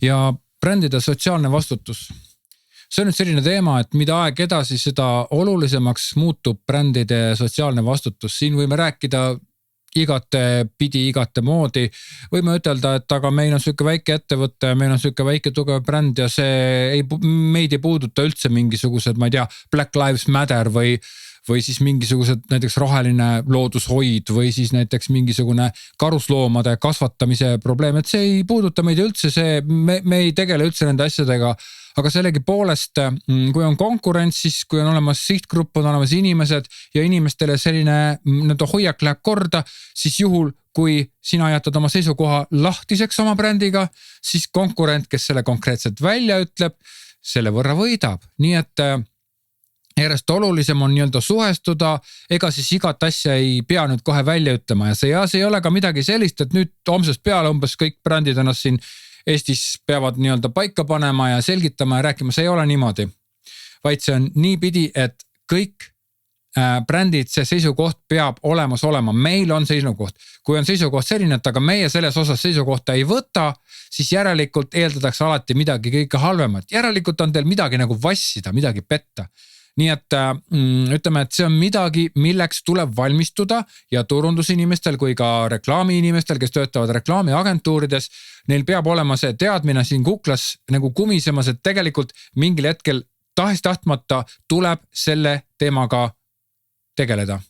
ja brändide sotsiaalne vastutus. See on nüüd selline teema, et mida aeg edasi, seda olulisemaks muutub brändide sotsiaalne vastutus. Siin võime rääkida igate pidi, igate moodi. Võime ütelda, et aga meil on selline väike ettevõte, meil on selline väike tugev bränd ja meid ei puuduta üldse mingisugused, ma ei tea, Black Lives Matter või siis mingisugused näiteks roheline loodushoid või siis näiteks mingisugune karusloomade kasvatamise probleem, et see ei puuduta meid üldse, me ei tegele üldse nende asjadega, aga sellegi poolest, kui on konkurents, siis kui on olemas sihtgrupp, on olemas inimesed ja inimestele selline hoiak läheb korda, siis juhul, kui sina jätad oma seisukoha lahtiseks oma brändiga, siis konkurent, kes selle konkreetselt välja ütleb, selle võrra võidab. Nii et järjest olulisem on suhestuda, ega siis igat asja ei pea nüüd kohe välja ütlema ja see ei ole ka midagi sellist, et nüüd homsest peale umbes kõik brändid ennast siin Eestis peavad paika panema ja selgitama ja rääkima, see ei ole niimoodi. Vaid see on niipidi, et kõik brändid, see seisukoht peab olemas olema. Meil on seisukoht. Kui on seisukoht selline, et aga meie selles osas seisukohta ei võta, siis järelikult eeldatakse alati midagi kõige halvemat. Järelikult on teil midagi nagu vassida, midagi petta. Nii et ütleme, et see on midagi, milleks tuleb valmistuda ja turundusinimestel kui ka reklaamiinimestel, kes töötavad reklaamiagentuurides, neil peab olema see teadmine siin kuklas nagu kumisemas, et tegelikult mingil hetkel tahes-tahtmata tuleb selle teemaga tegeleda.